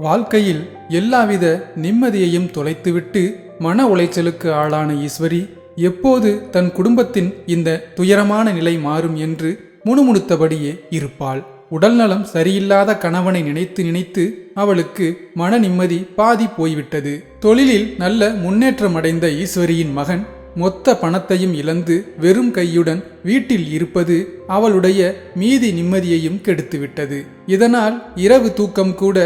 வாழ்க்கையில் எல்லாவித நிம்மதியையும் தொலைத்துவிட்டு மன உளைச்சலுக்கு ஆளான ஈஸ்வரி எப்போது தன் குடும்பத்தின் இந்த துயரமான நிலை மாறும் என்று முணுமுணுத்தபடியே இருப்பாள். உடல்நலம் சரியில்லாத கணவனை நினைத்து நினைத்து அவளுக்கு மன நிம்மதி பாதி போய்விட்டது. தொழிலில் நல்ல முன்னேற்றமடைந்த ஈஸ்வரியின் மகன் மொத்த பணத்தையும் இழந்து வெறும் கையுடன் வீட்டில் இருப்பது அவளுடைய மீதி நிம்மதியையும் கெடுத்துவிட்டது. இதனால் இரவு தூக்கம் கூட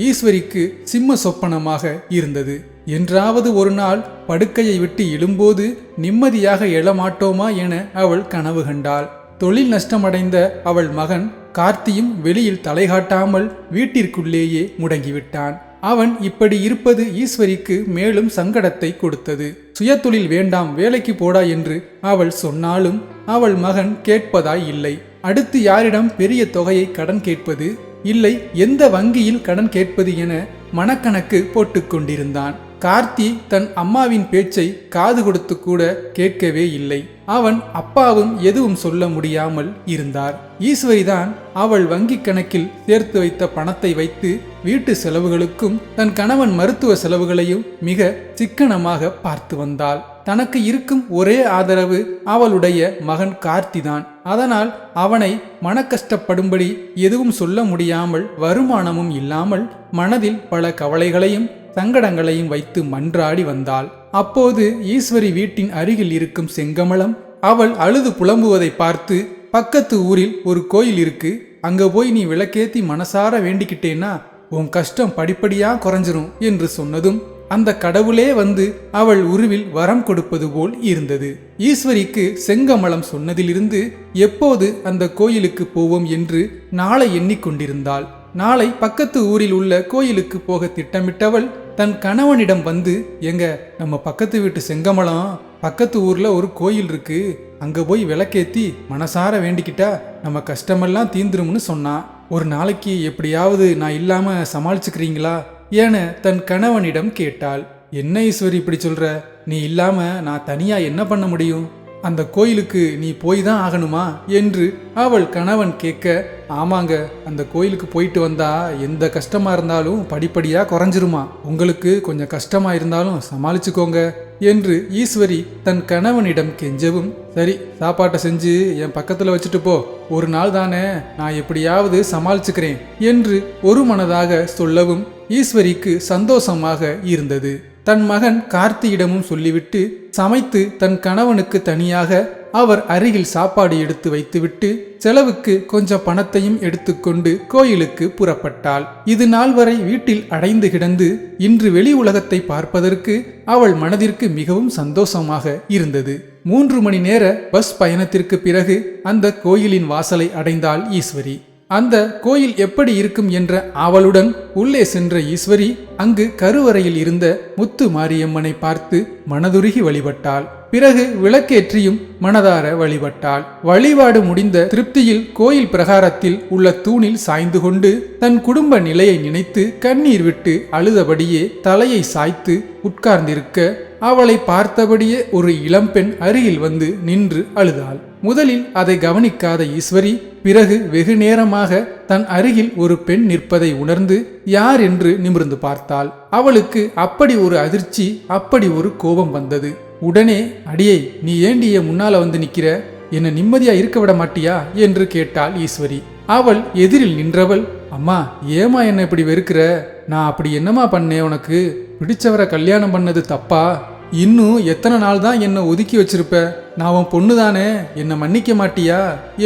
ஈஸ்வரிக்கு சிம்ம சொப்பனமாக இருந்தது. என்றாவது ஒரு நாள் படுக்கையை விட்டு எழும்போது நிம்மதியாக எழமாட்டோமா என அவள் கனவு கண்டாள். தொழில் நஷ்டமடைந்த அவள் மகன் கார்த்தியும் வெளியில் தலைகாட்டாமல் வீட்டிற்குள்ளேயே முடங்கிவிட்டான். அவன் இப்படி இருப்பது ஈஸ்வரிக்கு மேலும் சங்கடத்தை கொடுத்தது. சுயதொழில் வேண்டாம், வேலைக்கு போடா என்று அவள் சொன்னாலும் அவள் மகன் கேட்பதாய் இல்லை. அடுத்து யாரிடம் பெரிய தொகையை கடன் கேட்பது, இல்லை எந்த வங்கியில் கடன் கேட்பது என மனக்கணக்கு போட்டுக் கொண்டிருந்தான். கார்த்தி தன் அம்மாவின் பேச்சை காது கொடுத்து கூட கேட்கவே இல்லை. அவன் அப்பாவும் எதுவும் சொல்ல முடியாமல் இருந்தார். ஈஸ்வரிதான் அவள் வங்கி கணக்கில் சேர்த்து வைத்த பணத்தை வைத்து வீட்டு செலவுகளுக்கும் தன் கணவன் மருத்துவ செலவுகளையும் மிக சிக்கனமாக பார்த்து வந்தாள். தனக்கு இருக்கும் ஒரே ஆதரவு அவளுடைய மகன் கார்த்தி தான். அதனால் அவனை மனக்கஷ்டப்படும்படி எதுவும் சொல்ல முடியாமல், வருமானமும் இல்லாமல் மனதில் பல கவலைகளையும் சங்கடங்களையும் வைத்து மன்றாடி வந்தாள். அப்போது ஈஸ்வரி வீட்டின் அருகில் இருக்கும் செங்கமலம் அவள் அழுது புலம்புவதை பார்த்து, பக்கத்து ஊரில் ஒரு கோயில் இருக்கு, அங்க போய் நீ விளக்கேத்தி மனசார வேண்டிக்கிட்டேன்னா உன் கஷ்டம் படிப்படியா குறைஞ்சிரும் என்று சொன்னதும் அந்த கடவுளே வந்து அவள் உருவில் வரம் கொடுப்பது போல் இருந்தது. ஈஸ்வரிக்கு செங்கமலம் சொன்னதிலிருந்து எப்போது அந்த கோயிலுக்கு போவோம் என்று நாளை எண்ணிக்கொண்டிருந்தாள். நாளை பக்கத்து ஊரில் உள்ள கோயிலுக்கு போக திட்டமிட்டவள் தன் கணவனிடம் வந்து, எங்க நம்ம பக்கத்து வீட்டு செங்கமலம் பக்கத்து ஊர்ல ஒரு கோயில் இருக்கு, அங்க போய் விளக்கேத்தி மனசார வேண்டிக்கிட்டா நம்ம கஷ்டமெல்லாம் தீந்துரும்னு சொன்னான். ஒரு நாளைக்கு எப்படியாவது நான் இல்லாம சமாளிச்சுக்கிறீங்களா என தன் கணவனிடம் கேட்டாள். என்ன ஈஸ்வரி இப்படி சொல்ற, நீ இல்லாம நான் தனியா என்ன பண்ண முடியும், அந்த கோயிலுக்கு நீ போய் தான் ஆகணுமா என்று அவள் கணவன் கேட்க, ஆமாங்க, அந்த கோயிலுக்கு போயிட்டு வந்தா எந்த கஷ்டமா இருந்தாலும் படிப்படியா குறைஞ்சிருமா, உங்களுக்கு கொஞ்சம் கஷ்டமா இருந்தாலும் சமாளிச்சுக்கோங்க என்று ஈஸ்வரி தன் கணவனிடம் கெஞ்சவும், சரி சாப்பாட்டை செஞ்சு என் பக்கத்துல வச்சுட்டு போ, ஒரு நாள் தானே, நான் எப்படியாவது சமாளிச்சுக்கிறேன் என்று ஒரு மனதாக சொல்லவும் ஈஸ்வரிக்கு சந்தோஷமாக இருந்தது. தன் மகன் கார்த்தியிடமும் சொல்லிவிட்டு சமைத்து தன் கணவனுக்கு தனியாக அவர் அருகில் சாப்பாடு எடுத்து வைத்துவிட்டு செலவுக்கு கொஞ்சம் பணத்தையும் எடுத்துக்கொண்டு கோயிலுக்கு புறப்பட்டாள். இது நாள் வரை வீட்டில் அடைந்து கிடந்து இன்று வெளி உலகத்தை பார்ப்பதற்கு அவள் மனதிற்கு மிகவும் சந்தோஷமாக இருந்தது. 3 மணி நேர பஸ் பயணத்திற்கு பிறகு அந்த கோயிலின் வாசலை அடைந்தாள் ஈஸ்வரி. அந்த கோயில் எப்படி இருக்கும் என்ற ஆவலுடன் உள்ளே சென்ற ஈஸ்வரி அங்கு கருவறையில் இருந்த முத்து மாரியம்மனை பார்த்து மனதுருகி வழிபட்டாள். பிறகு விளக்கேற்றியும் மனதார வழிபட்டாள். வழிபாடு முடிந்த திருப்தியில் கோயில் பிரகாரத்தில் உள்ள தூணில் சாய்ந்து கொண்டு தன் குடும்ப நிலையை நினைத்து கண்ணீர் விட்டு அழுதபடியே தலையை சாய்த்து உட்கார்ந்திருக்க அவளை பார்த்தபடியே ஒரு இளம்பெண் அருகில் வந்து நின்று அழுதாள். முதலில் அதை கவனிக்காத ஈஸ்வரி பிறகு வெகு நேரமாக தன் அருகில் ஒரு பெண் நிற்பதை உணர்ந்து யார் என்று நிமிர்ந்து பார்த்தாள். அவளுக்கு அப்படி ஒரு அதிர்ச்சி, அப்படி ஒரு கோபம் வந்தது. உடனே, அடியே நீ ஏண்டிய முன்னால வந்து நிக்கிற, என்ன நிம்மதியா இருக்க விட மாட்டியா என்று கேட்டாள் ஈஸ்வரி. அவள் எதிரில் நின்றவள், அம்மா ஏமா என்ன இப்படி வெறுக்கிற, நான் அப்படி என்னமா பண்ணேன், உனக்கு பிடிச்சவரை கல்யாணம் பண்ணது தப்பா, இன்னும் எத்தனை நாள் தான் என்னை ஒதுக்கி வச்சிருப்ப, நான் உன் பொண்ணு தானே, என்னை மன்னிக்க மாட்டியா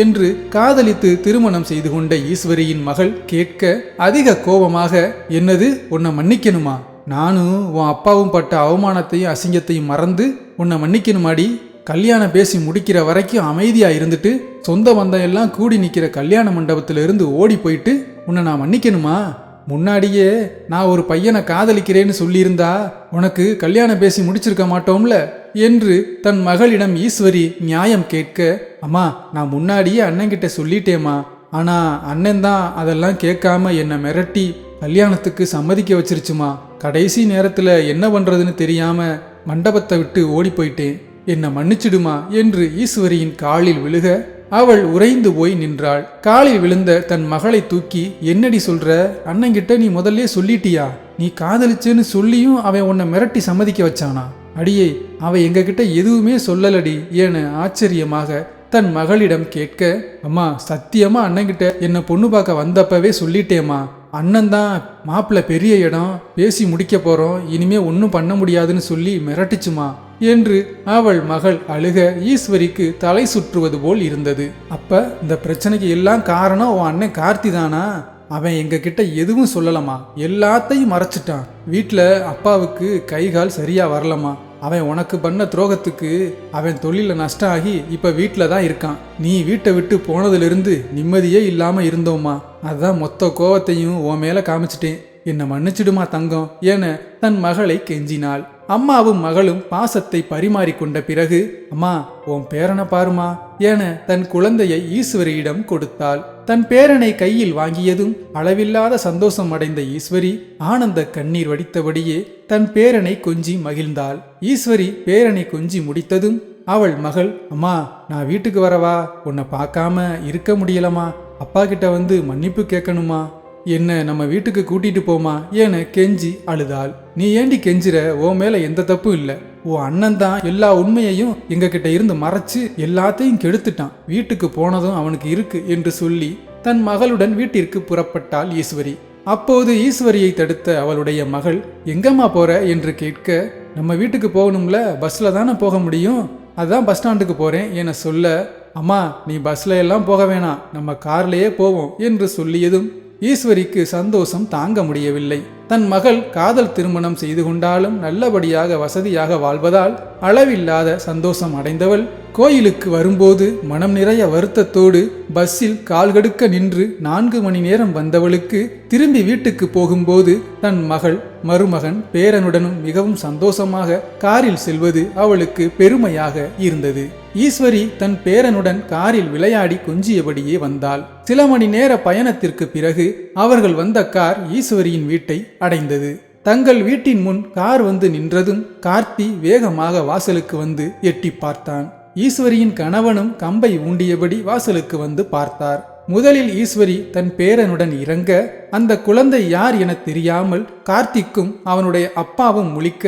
என்று காதலித்து திருமணம் செய்து கொண்ட ஈஸ்வரியின் மகள் கேட்க அதிக கோபமாக, என்னது உன்னை மன்னிக்கணுமா, நானும் உன் அப்பாவும் பட்ட அவமானத்தையும் அசிங்கத்தையும் மறந்து உன்னை மன்னிக்கணுமாடி, கல்யாணம் பேசி முடிக்கிற வரைக்கும் அமைதியா இருந்துட்டு சொந்த பந்தம் எல்லாம் கூடி நிக்கிற கல்யாண மண்டபத்துல இருந்து ஓடி போயிட்டு உன்னை நான் மன்னிக்கணுமா, முன்னாடியே நான் ஒரு பையனை காதலிக்கிறேன்னு சொல்லியிருந்தா உனக்கு கல்யாணம் பேசி முடிச்சிருக்க மாட்டோம்ல என்று தன் மகளிடம் ஈஸ்வரி நியாயம் கேட்க, அம்மா நான் முன்னாடியே அண்ணன்கிட்ட சொல்லிட்டேம்மா, ஆனா அண்ணன் தான் அதெல்லாம் கேட்காம என்னை மிரட்டி கல்யாணத்துக்கு சம்மதிக்க வச்சிருச்சுமா, கடைசி நேரத்துல என்ன பண்றதுன்னு தெரியாம மண்டபத்தை விட்டு ஓடி போயிட்டேன், என்னை மன்னிச்சிடுமா என்று ஈஸ்வரியின் காலில் விழுக அவள் உறைந்து போய் நின்றாள். காலில் விழுந்த தன் மகளை தூக்கி, என்னடி சொல்ற? அண்ணங்கிட்ட நீ முதல்ல சொல்லிட்டியா? நீ காதலிச்சேன்னு சொல்லியும் அவன் உன்னை மிரட்டி சம்மதிக்க வச்சானா? அடியே, அவன் எங்ககிட்ட எதுவுமே சொல்லலடி என ஆச்சரியமாக தன் மகளிடம் கேட்க, அம்மா சத்தியமா அண்ணங்கிட்ட என்ன பொண்ணு பார்க்க வந்தப்பவே சொல்லிட்டேம்மா. அண்ணன் தான் மாப்பிள்ளை பெரிய இடம், பேசி முடிக்க போறோம், இனிமே ஒன்றும் பண்ண முடியாதுன்னு சொல்லி மிரட்டிச்சுமா என்று அவள் மகள் அழுக ஈஸ்வரிக்கு தலை சுற்றுவது போல் இருந்தது. அப்ப இந்த பிரச்சனைக்கு எல்லாம் காரணம் உன் அண்ணன் கார்த்தி தானா? அவன் எங்க கிட்ட எதுவும் சொல்லலமா, எல்லாத்தையும் மறைச்சிட்டான். வீட்டில் அப்பாவுக்கு கை கால் சரியா வரலமா. அவன் உனக்கு பண்ண துரோகத்துக்கு அவன் தொழில நஷ்டம் ஆகி இப்ப வீட்டில தான் இருக்கான். நீ வீட்டை விட்டு போனதிலிருந்து நிம்மதியே இல்லாம இருந்தோம்மா. அதான் மொத்த கோவத்தையும் உன் மேல காமிச்சிட்டேன். என்ன மன்னிச்சிடுமா தங்கம் என தன் மகளை கெஞ்சினாள். அம்மாவும் மகளும் பாசத்தை பரிமாறிக்கொண்ட பிறகு, அம்மா உன் பேரனை பாருமா என தன் குழந்தையை ஈஸ்வரியிடம் கொடுத்தாள். தன் பேரனை கையில் வாங்கியதும் அளவில்லாத சந்தோஷம் அடைந்த ஈஸ்வரி ஆனந்த கண்ணீர் வடித்தபடியே தன் பேரனை கொஞ்சி மகிழ்ந்தாள். ஈஸ்வரி பேரனை கொஞ்சி முடித்ததும் அவள் மகள், அம்மா நான் வீட்டுக்கு வரவா? உன்னை பார்க்காம இருக்க முடியலமா. அப்பா கிட்ட வந்து மன்னிப்பு கேட்கணுமா. என்ன நம்ம வீட்டுக்கு கூட்டிட்டு போமா என கெஞ்சி அழுதாள். நீ ஏண்டி கெஞ்சிற? உன் மேல எந்த தப்பும் இல்ல. உன் அண்ணன் தான் எல்லா உண்மையையும் எங்க கிட்ட இருந்து மறைச்சு எல்லாத்தையும் கெடுத்துட்டான். வீட்டுக்கு போனதும் அவனுக்கு இருக்கு என்று சொல்லி தன் மகளுடன் வீட்டிற்கு புறப்பட்டாள் ஈஸ்வரி. அப்போது ஈஸ்வரியை தடுத்த அவளுடைய மகள், எங்கம்மா போற என்று கேட்க, நம்ம வீட்டுக்கு போகணும்ல, பஸ்ல தானே போக முடியும், அதான் பஸ் ஸ்டாண்டுக்கு போறேன் என சொல்ல, அம்மா நீ பஸ்ல எல்லாம் போக வேணாம், நம்ம கார்லயே போவோம் என்று சொல்லியதும் ஈஸ்வரிக்கு சந்தோஷம் தாங்க முடியவில்லை. தன் மகள் காதல் திருமணம் செய்து கொண்டாலும் நல்லபடியாக வசதியாக வாழ்வதால் அளவில்லாத சந்தோஷம் அடைந்தவள் கோயிலுக்கு வரும்போது மனம் நிறைய வருத்தத்தோடு பஸ்ஸில் கால்கடுக்க நின்று 4 மணி நேரம் வந்தவளுக்கு திரும்பி வீட்டுக்கு போகும்போது தன் மகள், மருமகன், பேரனுடனும் மிகவும் சந்தோஷமாக காரில் செல்வது அவளுக்கு பெருமையாக இருந்தது. ஈஸ்வரி தன் பேரனுடன் காரில் விளையாடி கொஞ்சியபடியே வந்தாள். சில மணி நேர பயணத்திற்கு பிறகு அவர்கள் வந்த கார் ஈஸ்வரியின் வீட்டை அடைந்தது. தங்கள் வீட்டின் முன் கார் வந்து நின்றதும் கார்த்தி வேகமாக வாசலுக்கு வந்து எட்டி பார்த்தான். ஈஸ்வரியின் கணவனும் கம்பை ஊண்டியபடி வாசலுக்கு வந்து பார்த்தார். முதலில் ஈஸ்வரி தன் பேரனுடன் இறங்க, அந்த குழந்தை யார் என தெரியாமல் கார்த்திக்கும் அவனுடைய அப்பாவும் முழிக்க,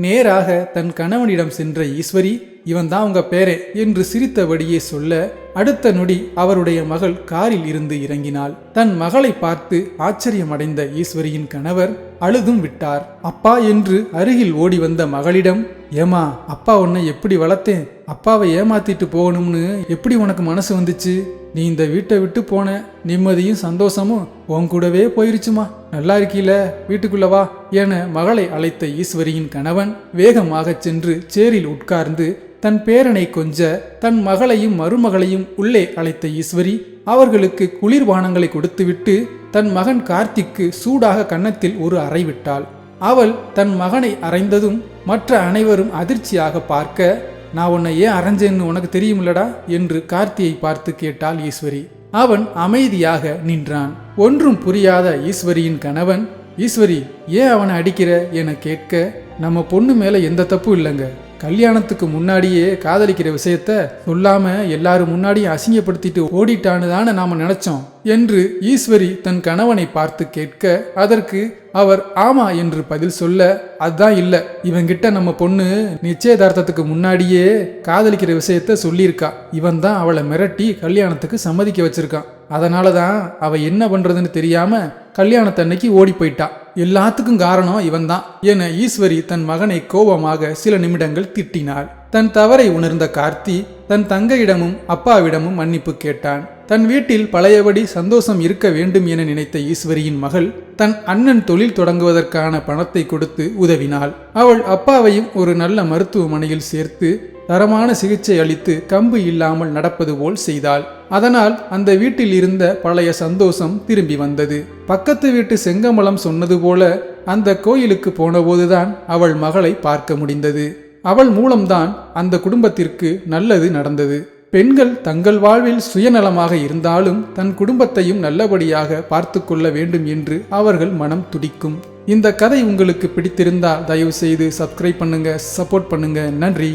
நேராக தன் கணவனிடம் சென்ற ஈஸ்வரி, இவன் தான் உங்க பேரே என்று சிரித்தபடியே சொல்ல, அடுத்த நொடி அவருடைய மகள் காரில் இருந்து இறங்கினாள். தன் மகளை பார்த்து ஆச்சரியமடைந்த ஈஸ்வரியின் கணவர் அழுதும் விட்டார். அப்பா என்று அருகில் ஓடி வந்த மகளிடம், ஏமா அப்பா உன்னை எப்படி வளர்த்தேன், அப்பாவை ஏமாத்திட்டு போகணும்னு எப்படி உனக்கு மனசு வந்துச்சு? நீ இந்த வீட்டை விட்டு போன நிம்மதியும் சந்தோஷமும் உன் கூடவே போயிருச்சுமா. நல்லா இருக்கீல, வீட்டுக்குள்ள வா என மகளை அழைத்த ஈஸ்வரியின் கணவன் வேகமாக சென்று சேரில் உட்கார்ந்து தன் பேரனை கொஞ்ச, தன் மகளையும் மருமகளையும் உள்ளே அழைத்த ஈஸ்வரி அவர்களுக்கு குளிர்பானங்களை கொடுத்துவிட்டு தன் மகன் கார்த்திக்கு சூடாக கன்னத்தில் ஒரு அறை விட்டாள். அவள் தன் மகனை அறைந்ததும் மற்ற அனைவரும் அதிர்ச்சியாக பார்க்க, நான் உன்னை ஏன் அரைஞ்சேன்னு உனக்கு தெரியுமில்லடா என்று கார்த்தியை பார்த்து கேட்டாள் ஈஸ்வரி. அவன் அமைதியாக நின்றான். ஒன்றும் புரியாத ஈஸ்வரியின் கணவன், ஈஸ்வரி ஏன் அவனை அடிக்கிற என கேட்க, நம்ம பொண்ணு மேல எந்த தப்பும் இல்லைங்க, கல்யாணத்துக்கு முன்னாடியே காதலிக்கிற விஷயத்த சொல்லாம எல்லாரும் முன்னாடியும் அசிங்கப்படுத்திட்டு ஓடிட்டான்னு தானே நாம நினைச்சோம் என்று ஈஸ்வரி தன் கணவனை பார்த்து கேட்க, அதற்கு அவர் ஆமா என்று பதில் சொல்ல, அதான் இல்ல, இவன்கிட்ட நம்ம பொண்ணு நிச்சயதார்த்தத்துக்கு முன்னாடியே காதலிக்கிற விஷயத்த சொல்லியிருக்கா. இவன் தான் அவளை மிரட்டி கல்யாணத்துக்கு சம்மதிக்க வச்சிருக்கான். அதனாலதான் அவ என்ன பண்றதுன்னு தெரியாம கல்யாணத்தன்னைக்கு ஓடி போயிட்டா. எல்லாத்துக்கும் காரணம் இவன் தான் என ஈஸ்வரி தன் மகனை கோபமாக சில நிமிடங்கள் திட்டினாள். தன் தவறை உணர்ந்த கார்த்தி தன் தங்கையிடமும் அப்பாவிடமும் மன்னிப்பு கேட்டான். தன் வீட்டில் பழையபடி சந்தோஷம் இருக்க வேண்டும் என நினைத்த ஈஸ்வரியின் மகள் தன் அண்ணன் தொழில் தொடங்குவதற்கான பணத்தை கொடுத்து உதவினாள். அவள் அப்பாவையும் ஒரு நல்ல மருத்துவமனையில் சேர்த்து தரமான சிகிச்சை அளித்து கம்பு இல்லாமல் நடப்பது போல் செய்தாள். அதனால் அந்த வீட்டில் இருந்த பழைய சந்தோஷம் திரும்பி வந்தது. பக்கத்து வீட்டு செங்கமலம் சொன்னது போல அந்த கோயிலுக்கு போனபோதுதான் அவள் மகளை பார்க்க முடிந்தது. அவள் மூலம்தான் அந்த குடும்பத்திற்கு நல்லது நடந்தது. பெண்கள் தங்கள் வாழ்வில் சுயநலமாக இருந்தாலும் தன் குடும்பத்தையும் நல்லபடியாக பார்த்து கொள்ள வேண்டும் என்று அவர்கள் மனம் துடிக்கும். இந்த கதை உங்களுக்கு பிடித்திருந்தால் தயவு செய்து சப்ஸ்கிரைப் பண்ணுங்க, சப்போர்ட் பண்ணுங்க. நன்றி.